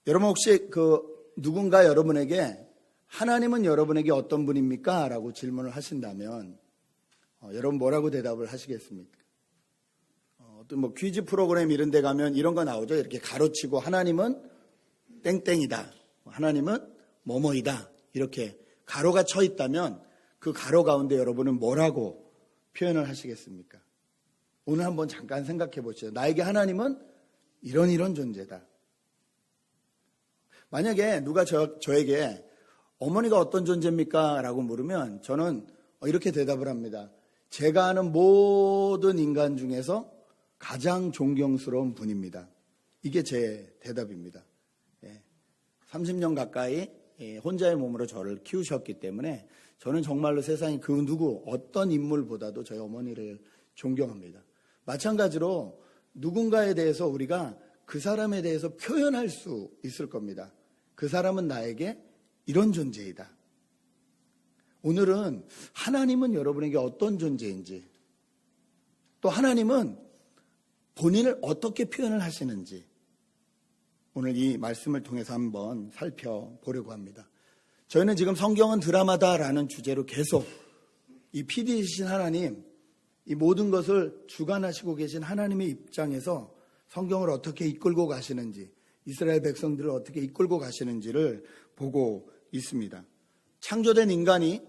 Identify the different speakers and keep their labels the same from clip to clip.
Speaker 1: 여러분 혹시 누군가 여러분에게 하나님은 여러분에게 어떤 분입니까? 라고 질문을 하신다면 여러분 뭐라고 대답을 하시겠습니까? 어떤 퀴즈 프로그램 이런 데 가면 이런 거 나오죠. 이렇게 가로치고 하나님은 땡땡이다. 하나님은 뭐뭐이다. 이렇게 가로가 쳐 있다면 그 가로 가운데 여러분은 뭐라고 표현을 하시겠습니까? 오늘 한번 잠깐 생각해 보시죠. 나에게 하나님은 이런 존재다. 만약에 누가 저에게 어머니가 어떤 존재입니까? 라고 물으면 저는 이렇게 대답을 합니다. 제가 아는 모든 인간 중에서 가장 존경스러운 분입니다. 이게 제 대답입니다. 30년 가까이 혼자의 몸으로 저를 키우셨기 때문에 저는 정말로 세상에 그 누구 어떤 인물보다도 저희 어머니를 존경합니다. 마찬가지로 누군가에 대해서 우리가 그 사람에 대해서 표현할 수 있을 겁니다. 그 사람은 나에게 이런 존재이다. 오늘은 하나님은 여러분에게 어떤 존재인지, 또 하나님은 본인을 어떻게 표현을 하시는지 오늘 이 말씀을 통해서 한번 살펴보려고 합니다. 저희는 지금 성경은 드라마다라는 주제로 계속 이 PD이신 하나님, 이 모든 것을 주관하시고 계신 하나님의 입장에서 성경을 어떻게 이끌고 가시는지, 이스라엘 백성들을 어떻게 이끌고 가시는지를 보고 있습니다. 창조된 인간이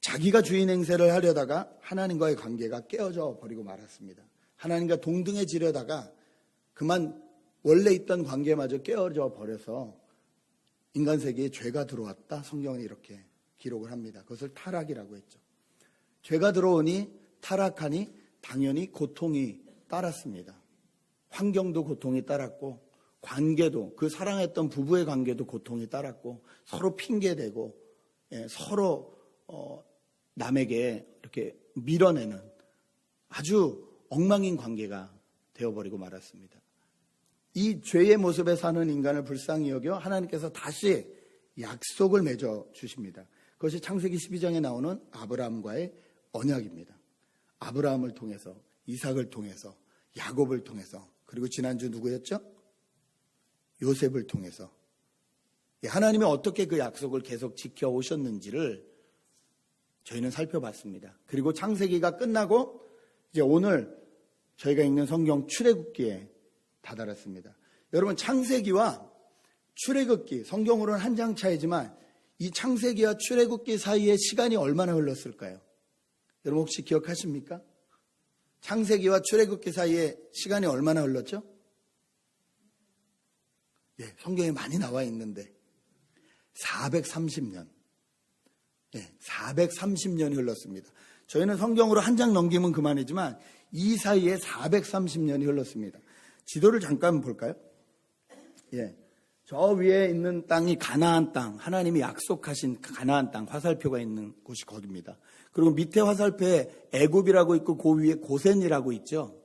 Speaker 1: 자기가 주인 행세를 하려다가 하나님과의 관계가 깨어져 버리고 말았습니다. 하나님과 동등해지려다가 그만 원래 있던 관계마저 깨어져 버려서 인간 세계에 죄가 들어왔다. 성경은 이렇게 기록을 합니다. 그것을 타락이라고 했죠. 죄가 들어오니 타락하니 당연히 고통이 따랐습니다. 환경도 고통이 따랐고 관계도, 그 사랑했던 부부의 관계도 고통이 따랐고 서로 핑계대고 서로 남에게 이렇게 밀어내는 아주 엉망인 관계가 되어버리고 말았습니다. 이 죄의 모습에 사는 인간을 불쌍히 여겨 하나님께서 다시 약속을 맺어 주십니다. 그것이 창세기 12장에 나오는 아브라함과의 언약입니다. 아브라함을 통해서, 이삭을 통해서, 야곱을 통해서, 그리고 지난주 누구였죠? 요셉을 통해서 하나님이 어떻게 그 약속을 계속 지켜오셨는지를 저희는 살펴봤습니다. 그리고 창세기가 끝나고 이제 오늘 저희가 읽는 성경 출애굽기에 다다랐습니다. 여러분, 창세기와 출애굽기, 성경으로는 한 장 차이지만 이 창세기와 출애굽기 사이에 시간이 얼마나 흘렀을까요? 여러분 혹시 기억하십니까? 창세기와 출애굽기 사이에 시간이 얼마나 흘렀죠? 성경에 많이 나와 있는데 430년. 430년이 흘렀습니다. 저희는 성경으로 한 장 넘기면 그만이지만 이 사이에 430년이 흘렀습니다. 지도를 잠깐 볼까요? 저 위에 있는 땅이 가나안 땅, 하나님이 약속하신 가나안 땅, 화살표가 있는 곳이 거기입니다. 그리고 밑에 화살표에 애굽이라고 있고 그 위에 고센이라고 있죠.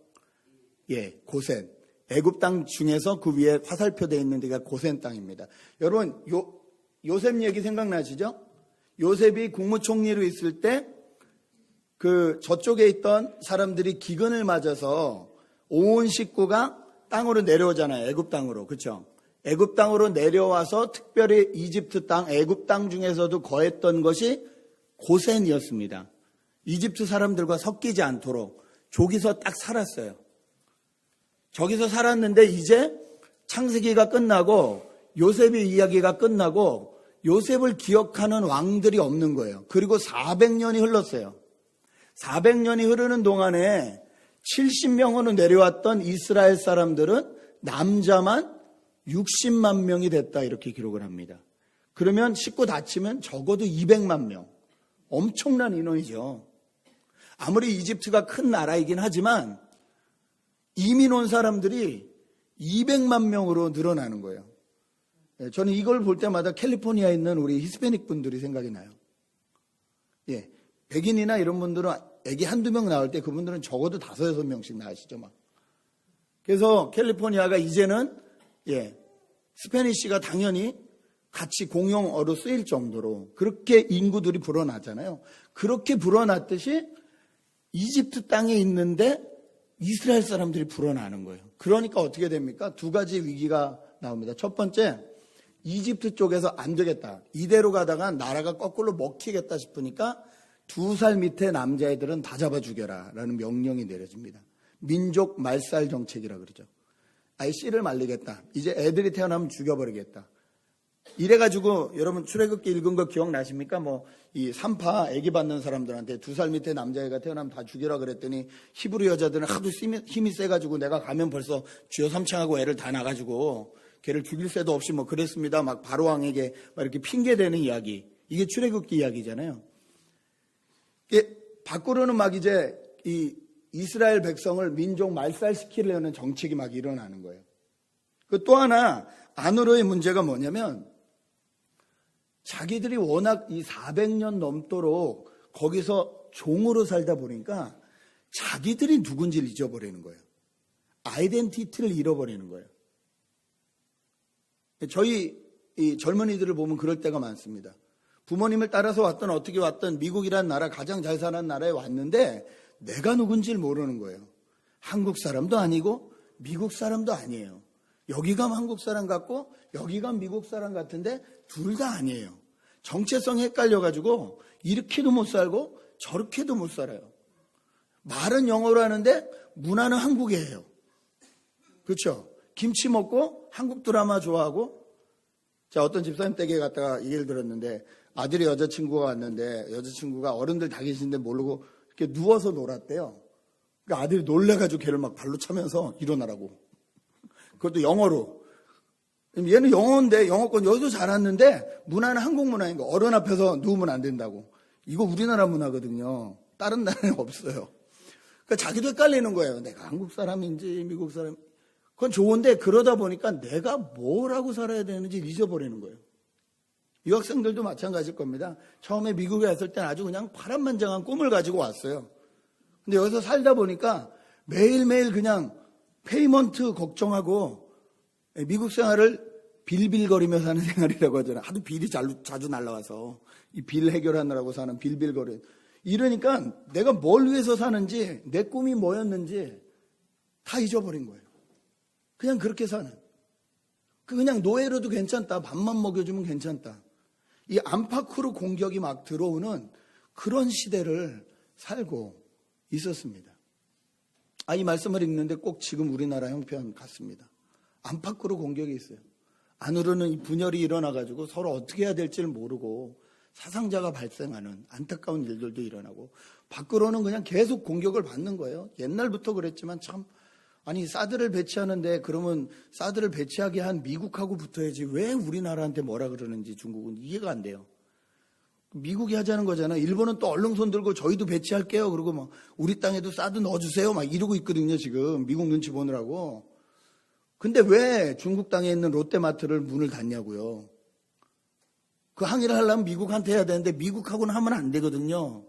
Speaker 1: 고센. 애굽 땅 중에서 그 위에 화살표되어 있는 데가 고센 땅입니다. 여러분, 요셉 얘기 생각나시죠? 요셉이 국무총리로 있을 때 저쪽에 있던 사람들이 기근을 맞아서 온 식구가 땅으로 내려오잖아요. 애굽 땅으로. 그렇죠? 애굽 땅으로 내려와서 특별히 이집트 땅, 애굽 땅 중에서도 거했던 것이 고센이었습니다. 이집트 사람들과 섞이지 않도록 저기서 딱 살았어요. 저기서 살았는데 이제 창세기가 끝나고 요셉의 이야기가 끝나고 요셉을 기억하는 왕들이 없는 거예요. 그리고 400년이 흘렀어요. 400년이 흐르는 동안에 70명으로 내려왔던 이스라엘 사람들은 남자만 60만 명이 됐다 이렇게 기록을 합니다. 그러면 식구 다 치면 적어도 200만 명. 엄청난 인원이죠. 아무리 이집트가 큰 나라이긴 하지만 이민 온 사람들이 200만 명으로 늘어나는 거예요. 저는 이걸 볼 때마다 캘리포니아에 있는 우리 히스패닉 분들이 생각이 나요. 백인이나 이런 분들은 애기 한두 명 나올 때 그분들은 적어도 5-6명씩 나으시죠, 막. 그래서 캘리포니아가 이제는, 스페니쉬가 당연히 같이 공용어로 쓰일 정도로 그렇게 인구들이 불어나잖아요. 그렇게 불어났듯이 이집트 땅에 있는데 이스라엘 사람들이 불어나는 거예요. 그러니까 어떻게 됩니까? 두 가지 위기가 나옵니다. 첫 번째, 이집트 쪽에서 안 되겠다. 이대로 가다가 나라가 거꾸로 먹히겠다 싶으니까 2살 밑에 남자애들은 다 잡아 죽여라 라는 명령이 내려집니다. 민족 말살 정책이라 그러죠. 아예 씨를 말리겠다. 이제 애들이 태어나면 죽여버리겠다. 이래가지고 여러분 출애굽기 읽은 거 기억나십니까? 이 산파 애기 받는 사람들한테 2살 밑에 남자애가 태어나면 다 죽여라 그랬더니 히브리 여자들은 하도 힘이 세가지고 내가 가면 벌써 쥐어 삼창하고 애를 다 나가지고 걔를 죽일 새도 없이 그랬습니다. 막 바로왕에게 막 이렇게 핑계대는 이야기. 이게 출애굽기 이야기잖아요. 이게 밖으로는 막 이제 이 이스라엘 백성을 민족 말살시키려는 정책이 막 일어나는 거예요. 그 또 하나 안으로의 문제가 뭐냐면 자기들이 워낙 이 400년 넘도록 거기서 종으로 살다 보니까 자기들이 누군지를 잊어버리는 거예요. 아이덴티티를 잃어버리는 거예요. 저희 이 젊은이들을 보면 그럴 때가 많습니다. 부모님을 따라서 왔든 어떻게 왔든 미국이라는 나라, 가장 잘 사는 나라에 왔는데 내가 누군지를 모르는 거예요. 한국 사람도 아니고 미국 사람도 아니에요. 여기 가면 한국 사람 같고 여기 가면 미국 사람 같은데 둘 다 아니에요. 정체성이 헷갈려가지고 이렇게도 못 살고 저렇게도 못 살아요. 말은 영어로 하는데 문화는 한국이에요. 그렇죠? 김치 먹고 한국 드라마 좋아하고. 자, 어떤 집사님 댁에 갔다가 얘기를 들었는데 아들이 여자친구가 왔는데 여자친구가 어른들 다 계시는데 모르고 이렇게 누워서 놀았대요. 그러니까 아들이 놀래가지고 걔를 막 발로 차면서 일어나라고. 그것도 영어로. 얘는 영어인데 영어권 여기도 잘 왔는데 문화는 한국 문화인 거. 어른 앞에서 누우면 안 된다고. 이거 우리나라 문화거든요. 다른 나라에 없어요. 그러니까 자기도 헷갈리는 거예요. 내가 한국 사람인지 미국 사람. 그건 좋은데 그러다 보니까 내가 뭐라고 살아야 되는지 잊어버리는 거예요. 유학생들도 마찬가지일 겁니다. 처음에 미국에 왔을 때는 아주 그냥 파란만장한 꿈을 가지고 왔어요. 근데 여기서 살다 보니까 매일매일 그냥 페이먼트 걱정하고 미국 생활을 빌빌거리며 사는 생활이라고 하잖아요. 하도 빌이 자주 날라와서 이 빌 해결하느라고 사는 빌빌거리. 이러니까 내가 뭘 위해서 사는지 내 꿈이 뭐였는지 다 잊어버린 거예요. 그냥 그렇게 사는. 그냥 노예로도 괜찮다. 밥만 먹여주면 괜찮다. 이 안팎으로 공격이 막 들어오는 그런 시대를 살고 있었습니다. 이 말씀을 읽는데 꼭 지금 우리나라 형편 같습니다. 안팎으로 공격이 있어요. 안으로는 이 분열이 일어나가지고 서로 어떻게 해야 될지를 모르고 사상자가 발생하는 안타까운 일들도 일어나고 밖으로는 그냥 계속 공격을 받는 거예요. 옛날부터 그랬지만 참 사드를 배치하는데 그러면 사드를 배치하게 한 미국하고 붙어야지 왜 우리나라한테 뭐라 그러는지 중국은 이해가 안 돼요. 미국이 하자는 거잖아요. 일본은 또 얼른 들고 저희도 배치할게요. 그리고 우리 땅에도 사드 넣어주세요. 이러고 있거든요. 지금 미국 눈치 보느라고. 근데 왜 중국 땅에 있는 롯데마트를 문을 닫냐고요. 그 항의를 하려면 미국한테 해야 되는데 미국하고는 하면 안 되거든요.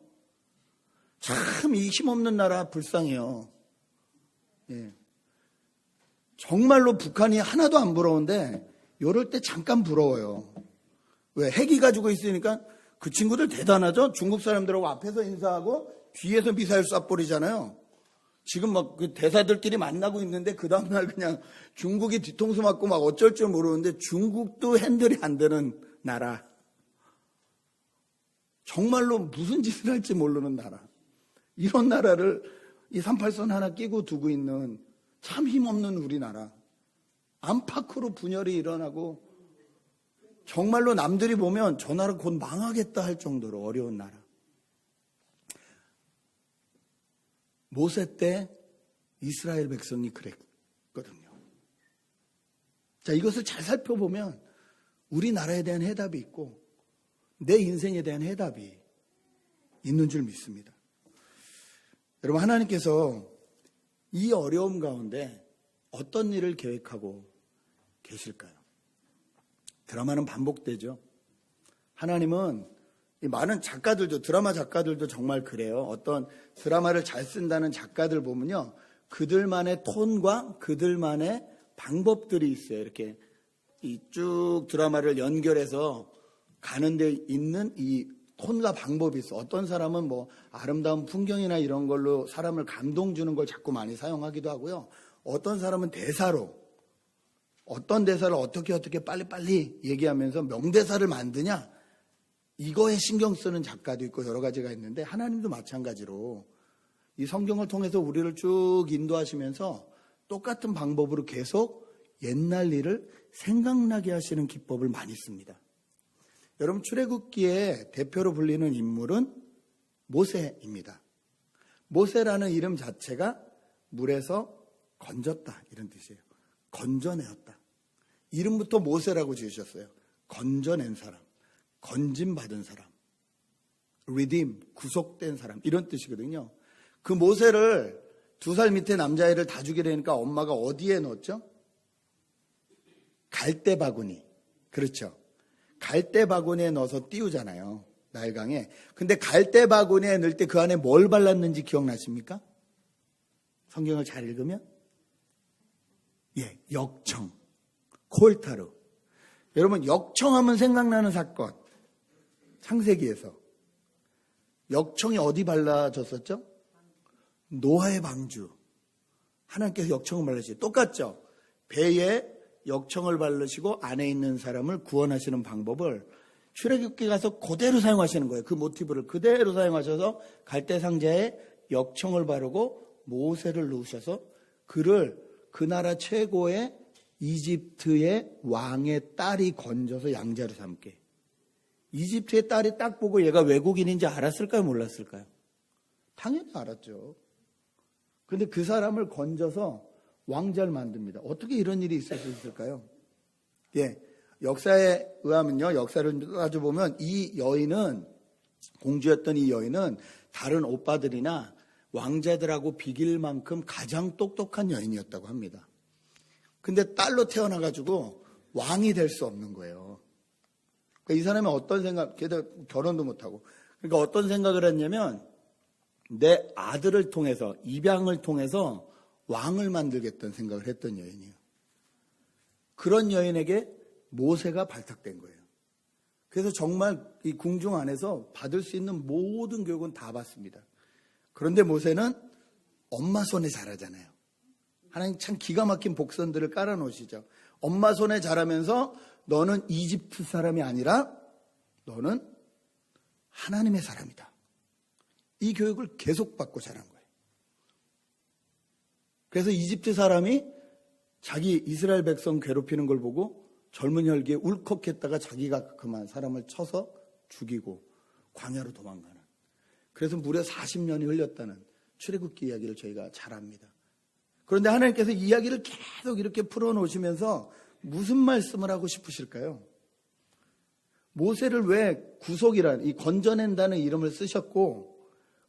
Speaker 1: 참 이 힘없는 나라 불쌍해요. 예. 정말로 북한이 하나도 안 부러운데 이럴 때 잠깐 부러워요. 왜? 핵이 가지고 있으니까 그 친구들 대단하죠? 중국 사람들하고 앞에서 인사하고 뒤에서 미사일 쏴버리잖아요. 지금 그 대사들끼리 만나고 있는데 그 다음날 그냥 중국이 뒤통수 맞고 어쩔 줄 모르는데 중국도 핸들이 안 되는 나라. 정말로 무슨 짓을 할지 모르는 나라. 이런 나라를 이 38선 하나 끼고 두고 있는 참 힘없는 우리나라. 안팎으로 분열이 일어나고 정말로 남들이 보면 저 나라 곧 망하겠다 할 정도로 어려운 나라. 모세 때 이스라엘 백성이 그랬거든요. 자, 이것을 잘 살펴보면 우리나라에 대한 해답이 있고 내 인생에 대한 해답이 있는 줄 믿습니다. 여러분, 하나님께서 이 어려움 가운데 어떤 일을 계획하고 계실까요? 드라마는 반복되죠. 하나님은 이 많은 작가들도, 드라마 작가들도 정말 그래요. 어떤 드라마를 잘 쓴다는 작가들 보면요, 그들만의 톤과 그들만의 방법들이 있어요. 이렇게 이 쭉 드라마를 연결해서 가는 데 있는 이 톤과 방법이 있어. 어떤 사람은 뭐 아름다운 풍경이나 이런 걸로 사람을 감동 주는 걸 자꾸 많이 사용하기도 하고요. 어떤 사람은 대사로, 어떤 대사를 어떻게 빨리빨리 얘기하면서 명대사를 만드냐, 이거에 신경 쓰는 작가도 있고 여러 가지가 있는데, 하나님도 마찬가지로 이 성경을 통해서 우리를 쭉 인도하시면서 똑같은 방법으로 계속 옛날 일을 생각나게 하시는 기법을 많이 씁니다. 여러분, 출애굽기의 대표로 불리는 인물은 모세입니다. 모세라는 이름 자체가 물에서 건졌다, 이런 뜻이에요. 건져내었다. 이름부터 모세라고 지으셨어요. 건져낸 사람, 건짐받은 사람, redeem, 구속된 사람, 이런 뜻이거든요. 그 모세를 2살 밑에 남자애를 다 죽이려니까 엄마가 어디에 넣었죠? 갈대 바구니. 그렇죠. 갈대 바구니에 넣어서 띄우잖아요. 나일강에. 근데 갈대 바구니에 넣을 때 그 안에 뭘 발랐는지 기억나십니까? 성경을 잘 읽으면? 예, 역청. 콜타르. 여러분, 역청하면 생각나는 사건. 창세기에서. 역청이 어디 발라졌었죠? 노아의 방주. 하나님께서 역청을 발라주시죠. 똑같죠? 배에 역청을 바르시고 안에 있는 사람을 구원하시는 방법을 출애굽기 가서 그대로 사용하시는 거예요. 그 모티브를 그대로 사용하셔서 갈대 상자에 역청을 바르고 모세를 넣으셔서 그를 그 나라 최고의 이집트의 왕의 딸이 건져서 양자로 삼게. 이집트의 딸이 딱 보고 얘가 외국인인지 알았을까요? 몰랐을까요? 당연히 알았죠. 그런데 그 사람을 건져서 왕자를 만듭니다. 어떻게 이런 일이 있을 수 있을까요? 예, 역사에 의하면요, 역사를 따져보면 이 여인은, 공주였던 이 여인은 다른 오빠들이나 왕자들하고 비길 만큼 가장 똑똑한 여인이었다고 합니다. 근데 딸로 태어나가지고 왕이 될 수 없는 거예요. 그러니까 이 사람이 어떤 생각, 걔도 결혼도 못하고, 그러니까 어떤 생각을 했냐면, 내 아들을 통해서, 입양을 통해서 왕을 만들겠다는 생각을 했던 여인이에요. 그런 여인에게 모세가 발탁된 거예요. 그래서 정말 이 궁중 안에서 받을 수 있는 모든 교육은 다 받습니다. 그런데 모세는 엄마 손에 자라잖아요. 하나님 참 기가 막힌 복선들을 깔아놓으시죠. 엄마 손에 자라면서 너는 이집트 사람이 아니라 너는 하나님의 사람이다. 이 교육을 계속 받고 자란 거예요. 그래서 이집트 사람이 자기 이스라엘 백성 괴롭히는 걸 보고 젊은 혈기에 울컥했다가 자기가 그만 사람을 쳐서 죽이고 광야로 도망가는. 그래서 무려 40년이 흘렸다는 출애굽기 이야기를 저희가 잘 압니다. 그런데 하나님께서 이야기를 계속 이렇게 풀어놓으시면서 무슨 말씀을 하고 싶으실까요? 모세를 왜 구속이란 이 건져낸다는 이름을 쓰셨고,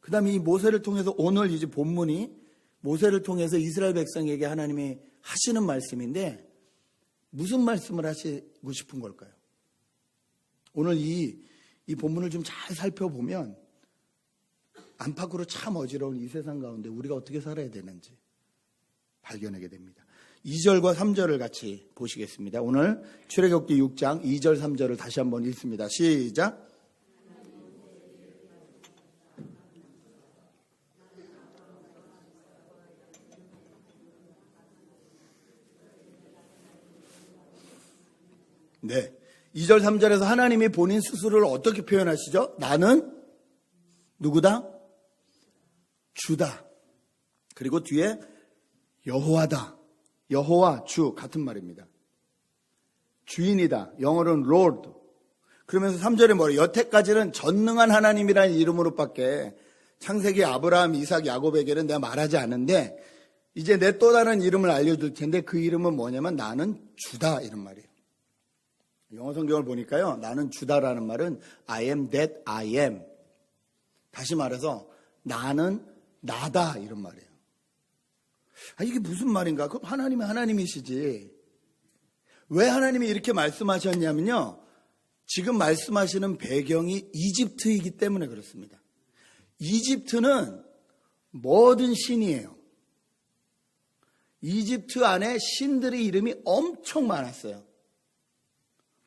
Speaker 1: 그 다음에 이 모세를 통해서 오늘 이제 본문이 모세를 통해서 이스라엘 백성에게 하나님이 하시는 말씀인데 무슨 말씀을 하시고 싶은 걸까요? 오늘 이 본문을 좀 잘 살펴보면 안팎으로 참 어지러운 이 세상 가운데 우리가 어떻게 살아야 되는지 발견하게 됩니다. 2절과 3절을 같이 보시겠습니다. 오늘 출애굽기 6장 2절 3절을 다시 한번 읽습니다. 시작. 네, 2절 3절에서 하나님이 본인 스스로를 어떻게 표현하시죠? 나는 누구다? 주다. 그리고 뒤에 여호와다. 여호와, 주 같은 말입니다. 주인이다. 영어로는 Lord. 그러면서 3절에 뭐래요? 여태까지는 전능한 하나님이라는 이름으로밖에 창세기 아브라함, 이삭, 야곱에게는 내가 말하지 않은데 이제 내 또 다른 이름을 알려줄 텐데 그 이름은 뭐냐면 나는 주다, 이런 말이에요. 영어 성경을 보니까요, 나는 주다라는 말은 I am that I am. 다시 말해서 나는 나다, 이런 말이에요. 이게 무슨 말인가? 그럼 하나님은 하나님이시지. 왜 하나님이 이렇게 말씀하셨냐면요, 지금 말씀하시는 배경이 이집트이기 때문에 그렇습니다. 이집트는 모든 신이에요. 이집트 안에 신들의 이름이 엄청 많았어요.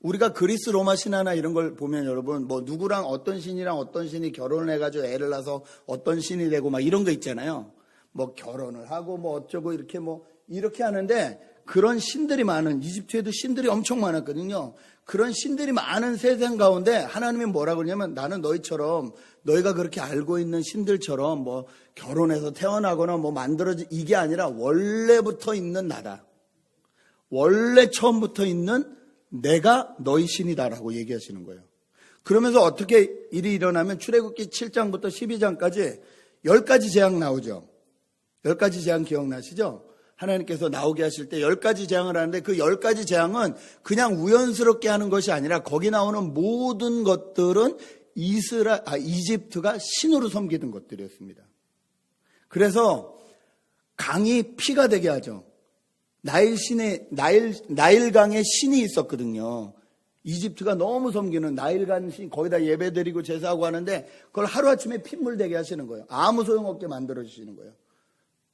Speaker 1: 우리가 그리스 로마 신화나 이런 걸 보면 여러분 뭐 누구랑 어떤 신이 결혼을 해가지고 애를 낳아서 어떤 신이 되고 막 이런 거 있잖아요. 뭐 결혼을 하고 뭐 어쩌고 이렇게 하는데 그런 신들이 많은 이집트에도 신들이 엄청 많았거든요. 그런 신들이 많은 세상 가운데 하나님이 뭐라고 그러냐면 나는 너희처럼 너희가 그렇게 알고 있는 신들처럼 뭐 결혼해서 태어나거나 뭐 만들어진 이게 아니라 원래부터 있는 나다. 원래 처음부터 있는 내가 너희 신이다라고 얘기하시는 거예요. 그러면서 어떻게 일이 일어나면 출애굽기 7장부터 12장까지 10가지 재앙 나오죠. 10가지 재앙 기억나시죠? 하나님께서 나오게 하실 때 10가지 재앙을 하는데 그 10가지 재앙은 그냥 우연스럽게 하는 것이 아니라 거기 나오는 모든 것들은 이집트가 신으로 섬기던 것들이었습니다. 그래서 강이 피가 되게 하죠. 나일강에 신이 있었거든요. 이집트가 너무 섬기는 나일강 신, 거기다 예배드리고 제사하고 하는데 그걸 하루아침에 핏물 되게 하시는 거예요. 아무 소용없게 만들어주시는 거예요.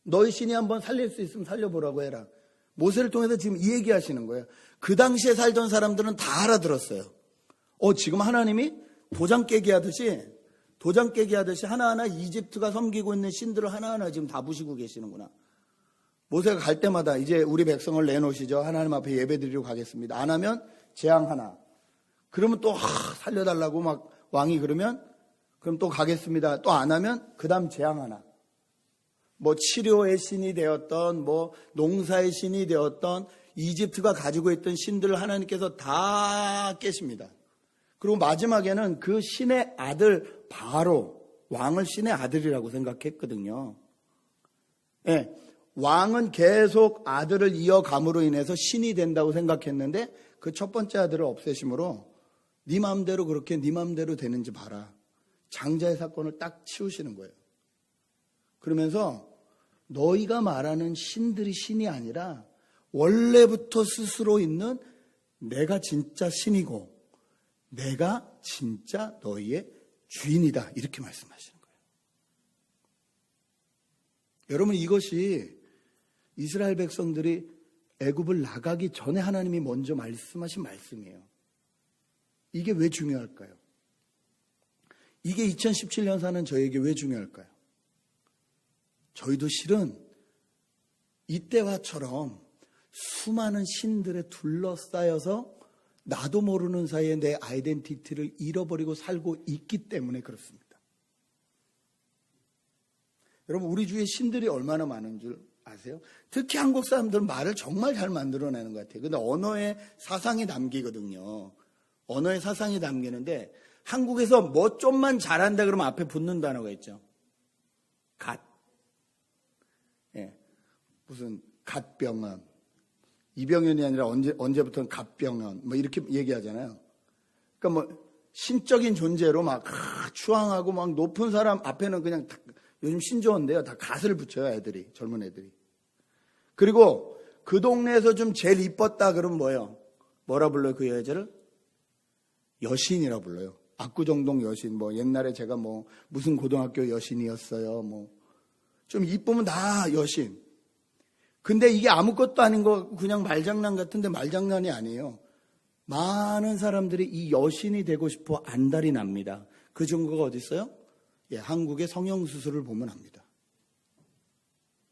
Speaker 1: 너희 신이 한번 살릴 수 있으면 살려보라고 해라. 모세를 통해서 지금 이 얘기 하시는 거예요. 그 당시에 살던 사람들은 다 알아들었어요. 지금 하나님이 도장 깨기 하듯이 하나하나 이집트가 섬기고 있는 신들을 하나하나 지금 다 부시고 계시는구나. 모세가 갈 때마다 이제 우리 백성을 내놓으시죠. 하나님 앞에 예배드리러 가겠습니다. 안 하면 재앙 하나. 그러면 또 살려달라고 막 왕이 그러면 그럼 또 가겠습니다. 또 안 하면 그 다음 재앙 하나. 뭐 치료의 신이 되었던 뭐 농사의 신이 되었던 이집트가 가지고 있던 신들을 하나님께서 다 깨십니다. 그리고 마지막에는 그 신의 아들 바로 왕을 신의 아들이라고 생각했거든요. 네. 왕은 계속 아들을 이어감으로 인해서 신이 된다고 생각했는데 그 첫 번째 아들을 없애심으로 네 마음대로 그렇게 네 마음대로 되는지 봐라. 장자의 사건을 딱 치우시는 거예요. 그러면서 너희가 말하는 신들이 신이 아니라 원래부터 스스로 있는 내가 진짜 신이고 내가 진짜 너희의 주인이다. 이렇게 말씀하시는 거예요. 여러분 이것이 이스라엘 백성들이 애굽을 나가기 전에 하나님이 먼저 말씀하신 말씀이에요. 이게 왜 중요할까요? 이게 2017년 사는 저에게 왜 중요할까요? 저희도 실은 이때와처럼 수많은 신들에 둘러싸여서 나도 모르는 사이에 내 아이덴티티를 잃어버리고 살고 있기 때문에 그렇습니다. 여러분 우리 주위에 신들이 얼마나 많은 줄 아세요? 특히 한국 사람들은 말을 정말 잘 만들어내는 것 같아요. 근데 언어에 사상이 담기거든요. 언어에 사상이 담기는데 한국에서 뭐 좀만 잘한다 그러면 앞에 붙는 단어가 있죠. 갓. 예. 무슨 갓병원. 이병현이 아니라 언제부터는 갓병원. 뭐 이렇게 얘기하잖아요. 그러니까 뭐 신적인 존재로 막 추앙하고 막 높은 사람 앞에는 그냥 요즘 신조어인데요. 다 갓을 붙여요, 애들이. 젊은 애들이. 그리고 그 동네에서 좀 제일 이뻤다 그러면 뭐예요? 뭐라 불러요, 그 여자를? 여신이라 불러요. 압구정동 여신. 뭐 옛날에 제가 뭐 무슨 고등학교 여신이었어요. 뭐 좀 이쁘면 다 여신. 근데 이게 아무것도 아닌 거 그냥 말장난 같은데 말장난이 아니에요. 많은 사람들이 이 여신이 되고 싶어 안달이 납니다. 그 증거가 어디 있어요? 예, 한국의 성형수술을 보면 압니다.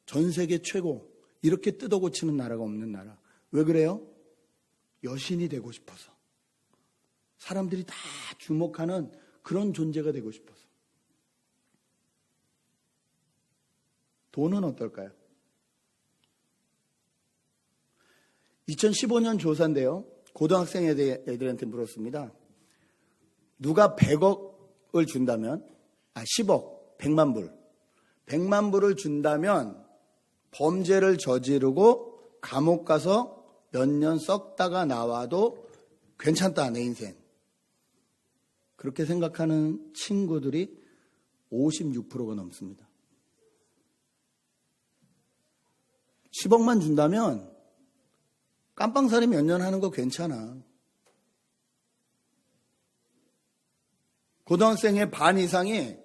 Speaker 1: 전 세계 최고. 이렇게 뜯어고치는 나라가 없는 나라. 왜 그래요? 여신이 되고 싶어서. 사람들이 다 주목하는 그런 존재가 되고 싶어서. 돈은 어떨까요? 2015년 조사인데요. 고등학생 애들한테 물었습니다. 누가 100억을 준다면 10억, 100만 불. 100만 불을 준다면 범죄를 저지르고 감옥 가서 몇 년 썩다가 나와도 괜찮다, 내 인생. 그렇게 생각하는 친구들이 56%가 넘습니다. 10억만 준다면 깜빵살이 몇 년 하는 거 괜찮아. 고등학생의 반 이상이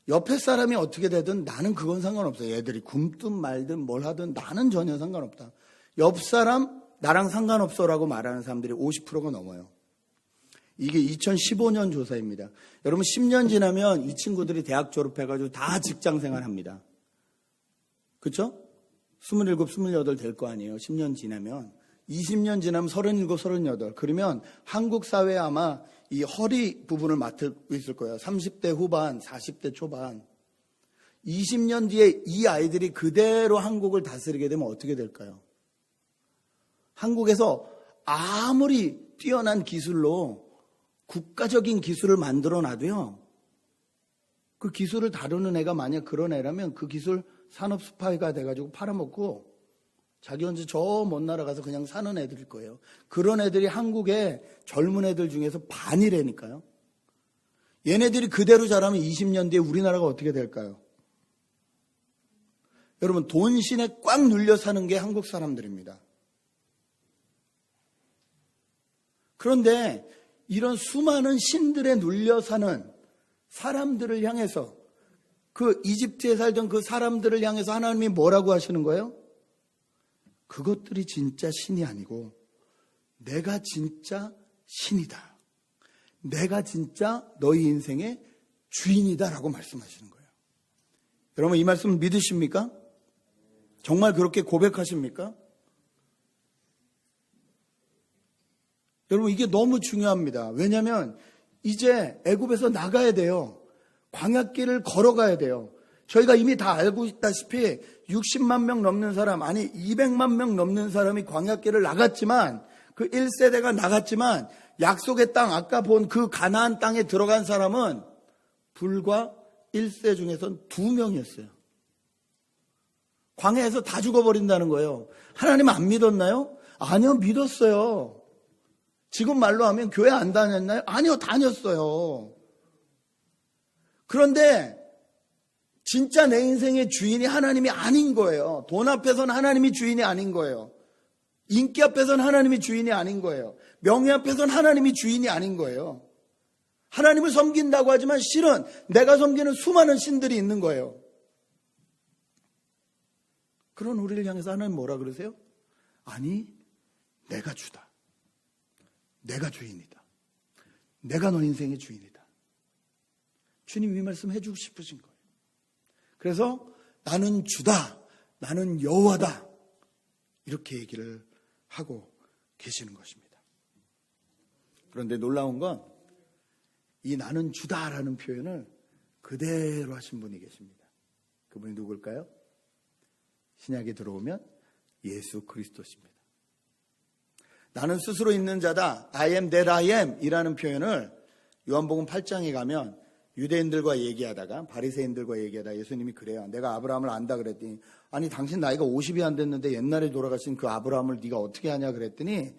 Speaker 1: 옆에 사람이 어떻게 되든 나는 그건 상관없어요. 애들이 굶든 말든 뭘 하든 나는 전혀 상관없다. 옆 사람 나랑 상관없어라고 말하는 사람들이 50%가 넘어요. 이게 2015년 조사입니다. 여러분 10년 지나면 이 친구들이 대학 졸업해가지고 다 직장 생활합니다. 그렇죠? 27, 28 될 거 아니에요. 10년 지나면. 20년 지나면 37, 38. 그러면 한국 사회에 아마 이 허리 부분을 맡고 있을 거예요. 30대 후반, 40대 초반. 20년 뒤에 이 아이들이 그대로 한국을 다스리게 되면 어떻게 될까요? 한국에서 아무리 뛰어난 기술로 국가적인 기술을 만들어 놔도요, 그 기술을 다루는 애가 만약 그런 애라면 그 기술 산업 스파이가 돼가지고 팔아먹고 자기 혼자 저 먼 나라 가서 그냥 사는 애들일 거예요. 그런 애들이 한국의 젊은 애들 중에서 반이라니까요. 얘네들이 그대로 자라면 20년 뒤에 우리나라가 어떻게 될까요? 여러분, 돈신에 꽉 눌려 사는 게 한국 사람들입니다. 그런데 이런 수많은 신들에 눌려 사는 사람들을 향해서, 그 이집트에 살던 그 사람들을 향해서 하나님이 뭐라고 하시는 거예요? 그것들이 진짜 신이 아니고 내가 진짜 신이다. 내가 진짜 너희 인생의 주인이다라고 말씀하시는 거예요. 여러분, 이 말씀 믿으십니까? 정말 그렇게 고백하십니까? 여러분, 이게 너무 중요합니다. 왜냐하면 이제 애굽에서 나가야 돼요. 광야길을 걸어가야 돼요. 저희가 이미 다 알고 있다시피 60만 명 넘는 사람, 아니 200만 명 넘는 사람이 광야길을 나갔지만, 그 1세대가 나갔지만 약속의 땅, 아까 본 그 가나안 땅에 들어간 사람은 불과 1세 중에선 2명이었어요. 광야에서 다 죽어버린다는 거예요. 하나님 안 믿었나요? 아니요, 믿었어요. 지금 말로 하면 교회 안 다녔나요? 아니요, 다녔어요. 그런데 진짜 내 인생의 주인이 하나님이 아닌 거예요. 돈 앞에서는 하나님이 주인이 아닌 거예요. 인기 앞에서는 하나님이 주인이 아닌 거예요. 명예 앞에서는 하나님이 주인이 아닌 거예요. 하나님을 섬긴다고 하지만 실은 내가 섬기는 수많은 신들이 있는 거예요. 그런 우리를 향해서 하나님 뭐라 그러세요? 아니, 내가 주다. 내가 주인이다. 내가 너 인생의 주인이다. 주님 이 말씀 해주고 싶으신 거예요. 그래서 나는 주다. 나는 여호와다. 이렇게 얘기를 하고 계시는 것입니다. 그런데 놀라운 건 이 나는 주다라는 표현을 그대로 하신 분이 계십니다. 그분이 누굴까요? 신약에 들어오면 예수 그리스도십니다. 나는 스스로 있는 자다. I am that I am 이라는 표현을 요한복음 8장에 가면 유대인들과 얘기하다가, 바리새인들과 얘기하다가 예수님이 그래요. 내가 아브라함을 안다 그랬더니, 아니 당신 나이가 50이 안 됐는데 옛날에 돌아가신 그 아브라함을 네가 어떻게 하냐 그랬더니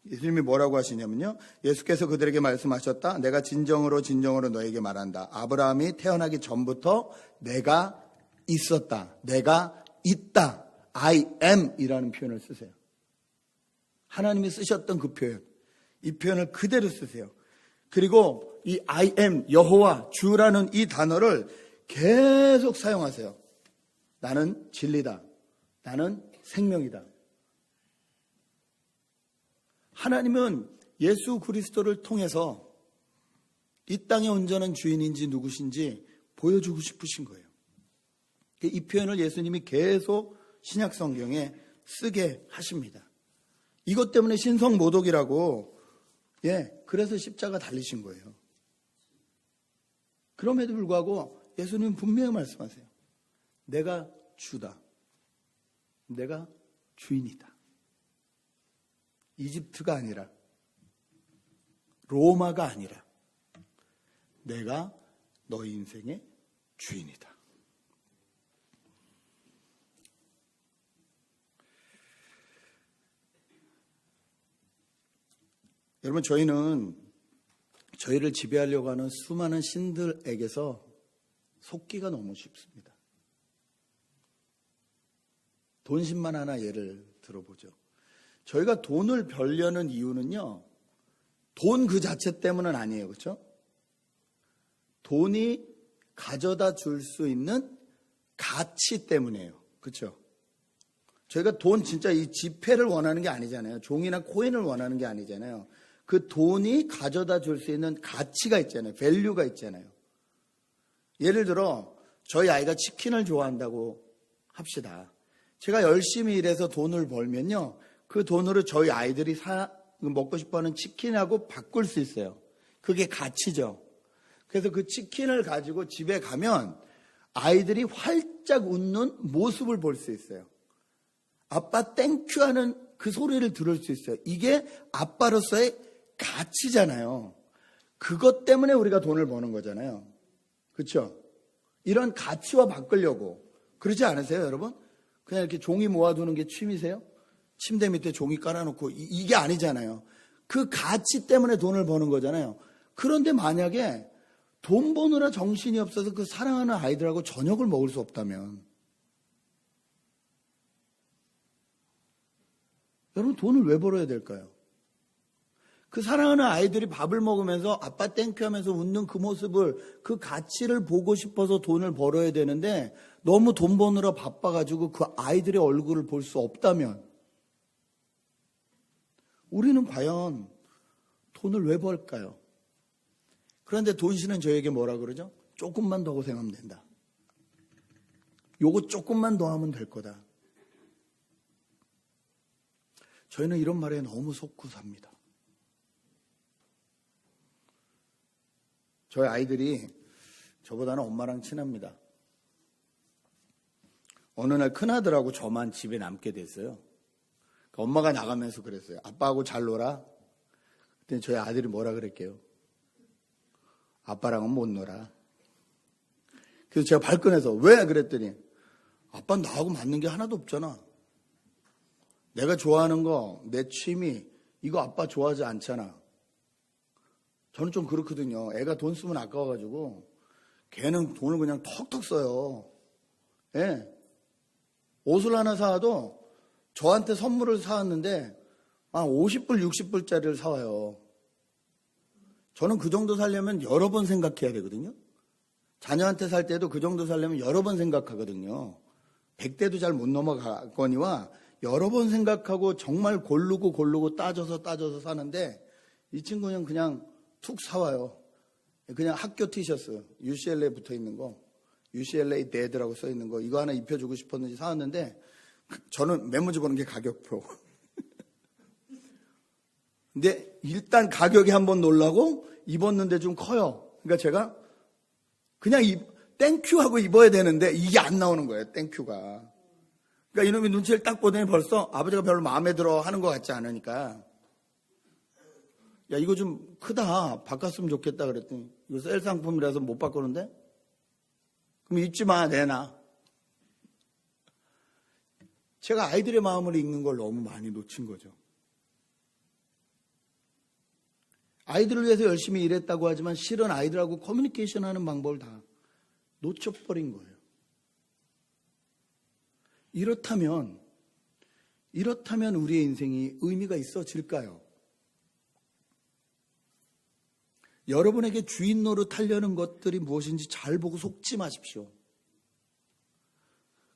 Speaker 1: 예수님이 뭐라고 하시냐면요, 예수께서 그들에게 말씀하셨다. 내가 진정으로 너에게 말한다. 아브라함이 태어나기 전부터 내가 있었다. 내가 있다. I am 이라는 표현을 쓰세요. 하나님이 쓰셨던 그 표현, 이 표현을 그대로 쓰세요. 그리고 이 I am, 여호와, 주라는 이 단어를 계속 사용하세요. 나는 진리다. 나는 생명이다. 하나님은 예수 그리스도를 통해서 이 땅의 온전한 주인인지 누구신지 보여주고 싶으신 거예요. 이 표현을 예수님이 계속 신약 성경에 쓰게 하십니다. 이것 때문에 신성모독이라고, 그래서 십자가 달리신 거예요. 그럼에도 불구하고 예수님은 분명히 말씀하세요. 내가 주다. 내가 주인이다. 이집트가 아니라, 로마가 아니라 내가 너희 인생의 주인이다. 여러분, 저희는 저희를 지배하려고 하는 수많은 신들에게서 속기가 너무 쉽습니다. 돈신만 하나 예를 들어보죠. 저희가 돈을 벌려는 이유는요, 돈 그 자체 때문은 아니에요. 그렇죠? 돈이 가져다 줄 수 있는 가치 때문이에요. 그렇죠? 저희가 돈 진짜 이 지폐를 원하는 게 아니잖아요. 종이나 코인을 원하는 게 아니잖아요. 그 돈이 가져다 줄 수 있는 가치가 있잖아요. 밸류가 있잖아요. 예를 들어 저희 아이가 치킨을 좋아한다고 합시다. 제가 열심히 일해서 돈을 벌면요, 그 돈으로 저희 아이들이 먹고 싶어하는 치킨하고 바꿀 수 있어요. 그게 가치죠. 그래서 그 치킨을 가지고 집에 가면 아이들이 활짝 웃는 모습을 볼 수 있어요. 아빠 땡큐 하는 그 소리를 들을 수 있어요. 이게 아빠로서의 가치잖아요. 그것 때문에 우리가 돈을 버는 거잖아요. 그렇죠? 이런 가치와 바꾸려고. 그러지 않으세요, 여러분? 그냥 이렇게 종이 모아두는 게 취미세요? 침대 밑에 종이 깔아놓고 이게 아니잖아요. 그 가치 때문에 돈을 버는 거잖아요. 그런데 만약에 돈 버느라 정신이 없어서 그 사랑하는 아이들하고 저녁을 먹을 수 없다면 여러분 돈을 왜 벌어야 될까요? 그 사랑하는 아이들이 밥을 먹으면서 아빠 땡큐 하면서 웃는 그 모습을, 그 가치를 보고 싶어서 돈을 벌어야 되는데 너무 돈 버느라 바빠가지고 그 아이들의 얼굴을 볼 수 없다면 우리는 과연 돈을 왜 벌까요? 그런데 돈신은 저에게 뭐라 그러죠? 조금만 더 고생하면 된다. 요거 조금만 더 하면 될 거다. 저희는 이런 말에 너무 속고 삽니다. 저희 아이들이 저보다는 엄마랑 친합니다. 어느 날 큰아들하고 저만 집에 남게 됐어요. 엄마가 나가면서 그랬어요. 아빠하고 잘 놀아. 그랬더니 저희 아들이 뭐라 그랬게요? 아빠랑은 못 놀아. 그래서 제가 발끈해서 왜? 그랬더니 아빠는 나하고 맞는 게 하나도 없잖아. 내가 좋아하는 거, 내 취미, 이거 아빠 좋아하지 않잖아. 저는 좀 그렇거든요. 애가 돈 쓰면 아까워가지고 걔는 돈을 그냥 턱턱 써요. 예. 옷을 하나 사와도 저한테 선물을 사왔는데 50불, 60불짜리를 사와요. 저는 그 정도 살려면 여러 번 생각해야 되거든요. 자녀한테 살 때도 그 정도 살려면 여러 번 생각하거든요. 100대도 잘 못 넘어가거니와 여러 번 생각하고 정말 고르고 따져서 사는데 이 친구는 그냥 툭 사와요. 그냥 학교 티셔츠, UCLA에 붙어 있는 거, UCLA 데드라고 써 있는 거, 이거 하나 입혀주고 싶었는지 사왔는데 저는 메모지 보는 게 가격표. 근데 일단 가격이 한번 놀라고 입었는데 좀 커요. 그러니까 제가 그냥 땡큐하고 입어야 되는데 이게 안 나오는 거예요, 땡큐가. 그러니까 이놈이 눈치를 딱 보더니 벌써 아버지가 별로 마음에 들어 하는 것 같지 않으니까 야, 이거 좀 크다. 바꿨으면 좋겠다 그랬더니 이거 셀 상품이라서 못 바꾸는데? 그럼 입지 마, 내놔. 제가 아이들의 마음을 읽는 걸 너무 많이 놓친 거죠. 아이들을 위해서 열심히 일했다고 하지만 실은 아이들하고 커뮤니케이션 하는 방법을 다 놓쳐버린 거예요. 이렇다면 우리의 인생이 의미가 있어질까요? 여러분에게 주인 노릇하려는 것들이 무엇인지 잘 보고 속지 마십시오.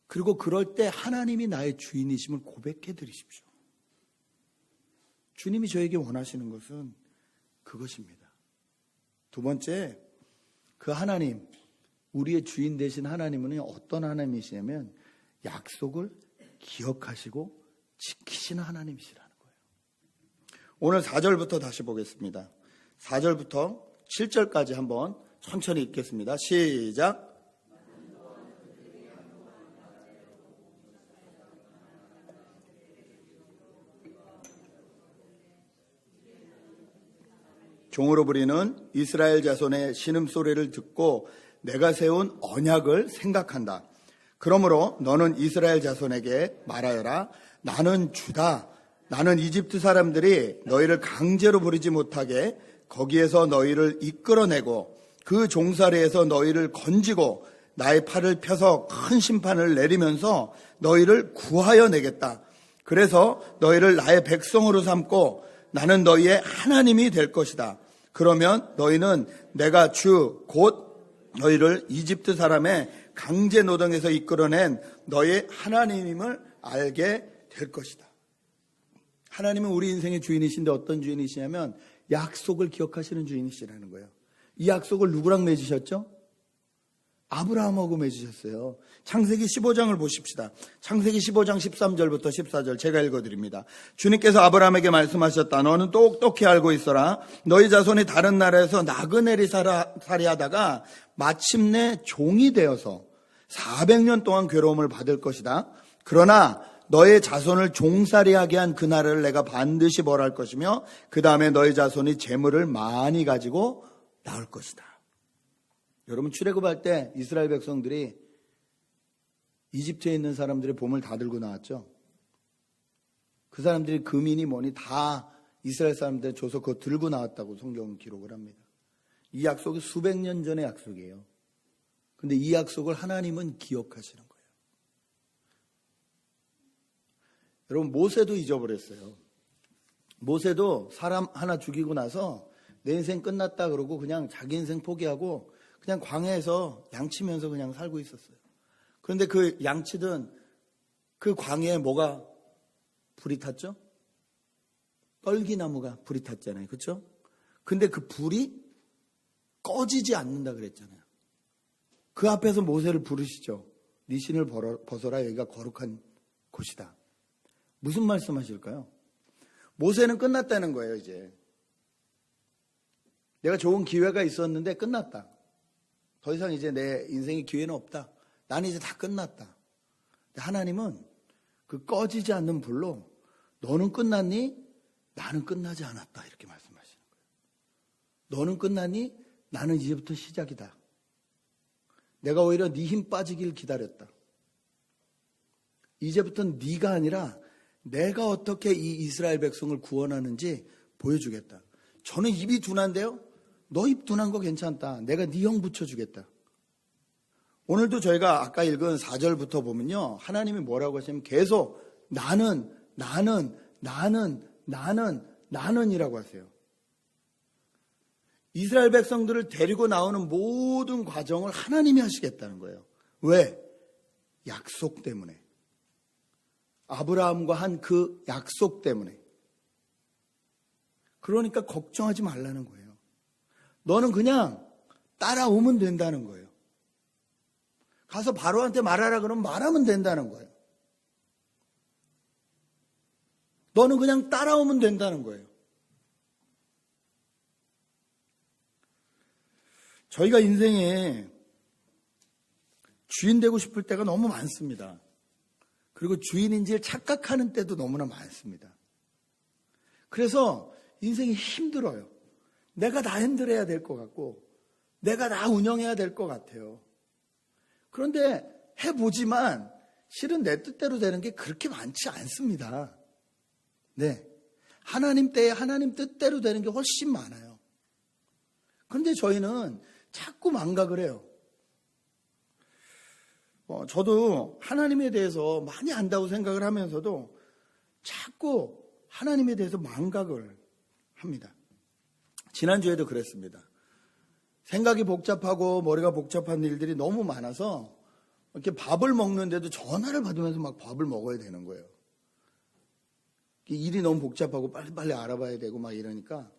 Speaker 1: 그리고 그럴 때 하나님이 나의 주인이심을 고백해 드리십시오. 주님이 저에게 원하시는 것은 그것입니다. 두 번째, 그 하나님, 우리의 주인 되신 하나님은 어떤 하나님이시냐면 약속을 기억하시고 지키시는 하나님이시라는 거예요. 오늘 4절부터 다시 보겠습니다. 4절부터 7절까지 한번 천천히 읽겠습니다. 시작. 종으로 부리는 이스라엘 자손의 신음소리를 듣고 내가 세운 언약을 생각한다. 그러므로 너는 이스라엘 자손에게 말하여라. 나는 주다. 나는 이집트 사람들이 너희를 강제로 부리지 못하게 거기에서 너희를 이끌어내고 그 종살이에서 너희를 건지고 나의 팔을 펴서 큰 심판을 내리면서 너희를 구하여 내겠다. 그래서 너희를 나의 백성으로 삼고 나는 너희의 하나님이 될 것이다. 그러면 너희는 내가 주 곧 너희를 이집트 사람의 강제 노동에서 이끌어낸 너희의 하나님임을 알게 될 것이다. 하나님은 우리 인생의 주인이신데 어떤 주인이시냐면 약속을 기억하시는 주인이시라는 거예요. 이 약속을 누구랑 맺으셨죠? 아브라함하고 맺으셨어요. 창세기 15장을 보십시다. 창세기 15장 13절부터 14절 제가 읽어드립니다. 주님께서 아브라함에게 말씀하셨다. 너는 똑똑히 알고 있어라. 너희 자손이 다른 나라에서 나그네리 살이하다가 마침내 종이 되어서 400년 동안 괴로움을 받을 것이다. 그러나 너의 자손을 종살이하게 한 그 나라를 내가 반드시 벌할 것이며 그 다음에 너희 자손이 재물을 많이 가지고 나올 것이다. 여러분, 출애굽할 때 이스라엘 백성들이 이집트에 있는 사람들의 보물 다 들고 나왔죠. 그 사람들이 금이니 뭐니 다 이스라엘 사람들한테 줘서 그거 들고 나왔다고 성경은 기록을 합니다. 이 약속이 수백 년 전의 약속이에요. 근데 이 약속을 하나님은 기억하시는 거예요. 여러분, 모세도 잊어버렸어요. 모세도 사람 하나 죽이고 나서 내 인생 끝났다 그러고 그냥 자기 인생 포기하고 그냥 광야에서 양치면서 그냥 살고 있었어요. 그런데 그 양치던 그 광야에 뭐가 불이 탔죠? 떨기나무가 불이 탔잖아요. 그렇죠? 근데 그 불이 꺼지지 않는다 그랬잖아요. 그 앞에서 모세를 부르시죠. 네 신을 벗어라. 여기가 거룩한 곳이다. 무슨 말씀하실까요? 모세는 끝났다는 거예요. 이제 내가 좋은 기회가 있었는데 끝났다. 더 이상 이제 내 인생의 기회는 없다. 나는 이제 다 끝났다. 하나님은 그 꺼지지 않는 불로 너는 끝났니? 나는 끝나지 않았다. 이렇게 말씀하시는 거예요. 너는 끝났니? 나는 이제부터 시작이다. 내가 오히려 네 힘 빠지길 기다렸다. 이제부터는 네가 아니라 내가 어떻게 이 이스라엘 백성을 구원하는지 보여주겠다. 저는 입이 둔한데요. 너 입 둔한 거 괜찮다. 내가 네 형 붙여주겠다. 오늘도 저희가 아까 읽은 4절부터 보면요. 하나님이 뭐라고 하시냐면 계속 나는이라고 하세요. 이스라엘 백성들을 데리고 나오는 모든 과정을 하나님이 하시겠다는 거예요. 왜? 약속 때문에. 아브라함과 한 그 약속 때문에. 그러니까 걱정하지 말라는 거예요. 너는 그냥 따라오면 된다는 거예요. 가서 바로한테 말하라 그러면 말하면 된다는 거예요. 너는 그냥 따라오면 된다는 거예요. 저희가 인생에 주인 되고 싶을 때가 너무 많습니다. 그리고 주인인지 착각하는 때도 너무나 많습니다. 그래서 인생이 힘들어요. 내가 다 핸들해야 될 것 같고 내가 다 운영해야 될 것 같아요. 그런데 해보지만 실은 내 뜻대로 되는 게 그렇게 많지 않습니다. 네, 하나님 때에 하나님 뜻대로 되는 게 훨씬 많아요. 그런데 저희는 자꾸 망각을 해요. 저도 하나님에 대해서 많이 안다고 생각을 하면서도 자꾸 하나님에 대해서 망각을 합니다. 지난주에도 그랬습니다. 생각이 복잡하고 머리가 복잡한 일들이 너무 많아서 이렇게 밥을 먹는데도 전화를 받으면서 막 밥을 먹어야 되는 거예요. 일이 너무 복잡하고 빨리빨리 알아봐야 되고 막 이러니까.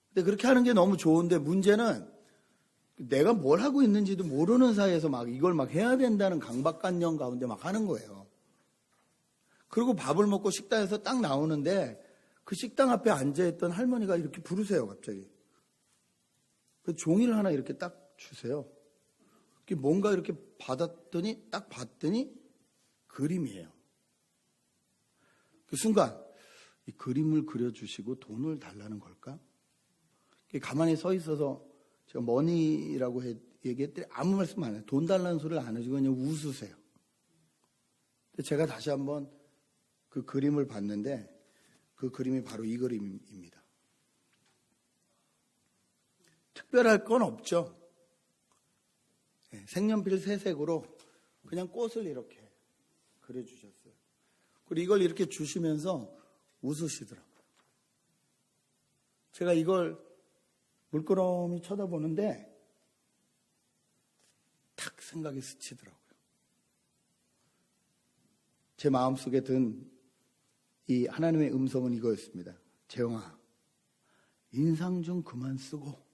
Speaker 1: 근데 그렇게 하는 게 너무 좋은데 문제는 내가 뭘 하고 있는지도 모르는 사이에서 막 이걸 막 해야 된다는 강박관념 가운데 막 하는 거예요. 그리고 밥을 먹고 식당에서 딱 나오는데 그 식당 앞에 앉아있던 할머니가 이렇게 부르세요, 갑자기. 그 종이를 하나 이렇게 딱 주세요. 뭔가 이렇게 받았더니, 딱 봤더니 그림이에요. 그 순간, 이 그림을 그려주시고 돈을 달라는 걸까? 가만히 서 있어서 제가 머니라고 얘기했더니 아무 말씀 안 해요. 돈 달라는 소리를 안 해주고 그냥 웃으세요. 제가 다시 한번 그 그림을 봤는데 그 그림이 바로 이 그림입니다. 특별할 건 없죠. 색연필 새색으로 그냥 꽃을 이렇게 그려주셨어요. 그리고 이걸 이렇게 주시면서 웃으시더라고요. 제가 이걸 물끄러미 쳐다보는데 탁 생각이 스치더라고요. 제 마음속에 든 이 하나님의 음성은 이거였습니다. 재영아, 인상 좀 그만 쓰고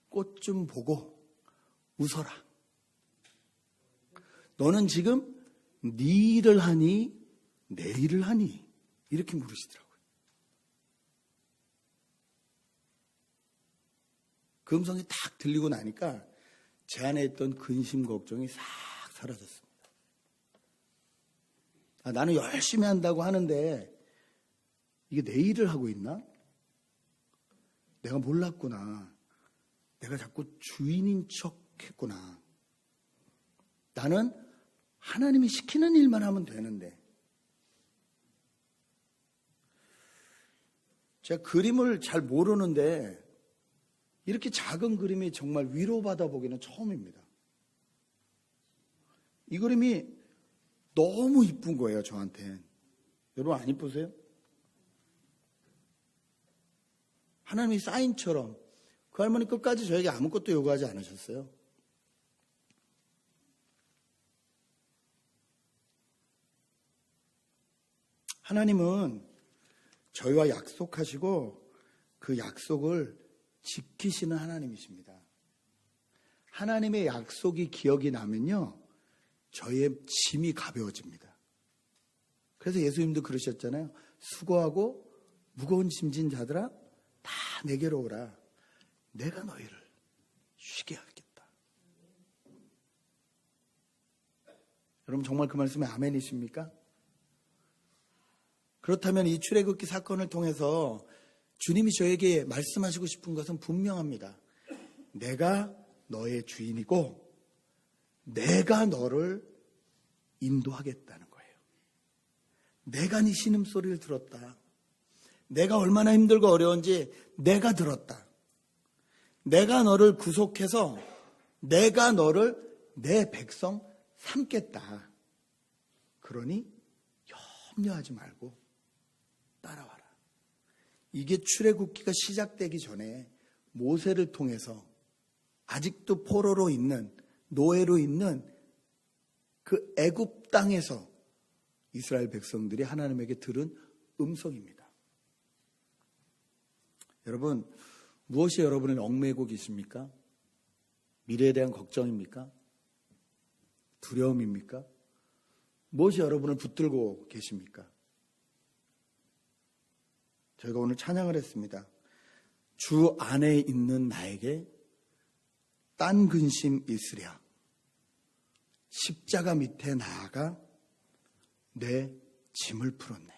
Speaker 1: 꽃 좀 보고 웃어라. 너는 지금 네 일을 하니 내 일을 하니? 이렇게 물으시더라고요. 그 음성이 딱 들리고 나니까 제 안에 있던 근심 걱정이 싹 사라졌습니다. 나는 열심히 한다고 하는데 이게 내 일을 하고 있나? 내가 몰랐구나. 내가 자꾸 주인인 척 했구나. 나는 하나님이 시키는 일만 하면 되는데. 제가 그림을 잘 모르는데 이렇게 작은 그림이 정말 위로받아 보기는 처음입니다. 이 그림이 너무 이쁜 거예요, 저한테. 여러분 안 이쁘세요? 하나님이 사인처럼. 그 할머니 끝까지 저에게 아무것도 요구하지 않으셨어요. 하나님은 저희와 약속하시고 그 약속을 지키시는 하나님이십니다. 하나님의 약속이 기억이 나면요, 저희의 짐이 가벼워집니다. 그래서 예수님도 그러셨잖아요. 수고하고 무거운 짐진 자들아 다 내게로 오라. 내가 너희를 쉬게 하겠다. 여러분 정말 그 말씀에 아멘이십니까? 그렇다면 이 출애굽기 사건을 통해서 주님이 저에게 말씀하시고 싶은 것은 분명합니다. 내가 너의 주인이고 내가 너를 인도하겠다는 거예요. 내가 네 신음소리를 들었다. 내가 얼마나 힘들고 어려운지 내가 들었다. 내가 너를 구속해서 내가 너를 내 백성 삼겠다. 그러니 염려하지 말고 따라와라. 이게 출애굽기가 시작되기 전에 모세를 통해서 아직도 포로로 있는, 노예로 있는 그 애굽 땅에서 이스라엘 백성들이 하나님에게 들은 음성입니다. 여러분, 무엇이 여러분을 얽매이고 계십니까? 미래에 대한 걱정입니까? 두려움입니까? 무엇이 여러분을 붙들고 계십니까? 저희가 오늘 찬양을 했습니다. 주 안에 있는 나에게 딴 근심 있으랴. 십자가 밑에 나아가 내 짐을 풀었네.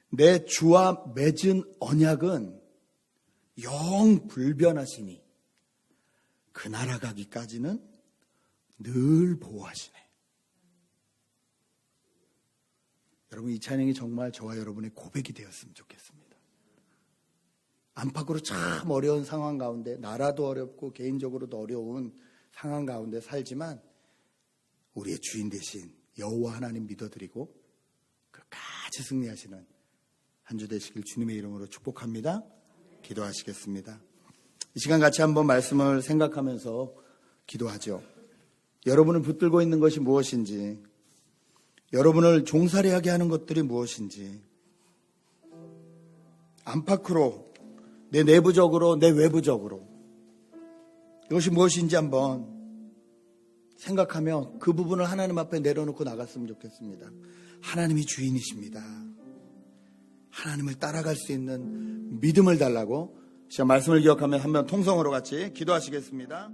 Speaker 1: 내 주와 맺은 언약은 영 불변하시니 그 나라 가기까지는 늘 보호하시네. 여러분 이 찬양이 정말 저와 여러분의 고백이 되었으면 좋겠습니다. 안팎으로 참 어려운 상황 가운데, 나라도 어렵고 개인적으로도 어려운 상황 가운데 살지만 우리의 주인 되신 여호와 하나님 믿어드리고 끝까지 승리하시는 한 주 되시길 주님의 이름으로 축복합니다. 기도하시겠습니다. 이 시간 같이 한번 말씀을 생각하면서 기도하죠. 여러분을 붙들고 있는 것이 무엇인지, 여러분을 종살이하게 하는 것들이 무엇인지, 안팎으로, 내 내부적으로, 내 외부적으로 이것이 무엇인지 한번 생각하며 그 부분을 하나님 앞에 내려놓고 나갔으면 좋겠습니다. 하나님이 주인이십니다. 하나님을 따라갈 수 있는 믿음을 달라고 제가 말씀을 기억하며 한번 통성으로 같이 기도하시겠습니다.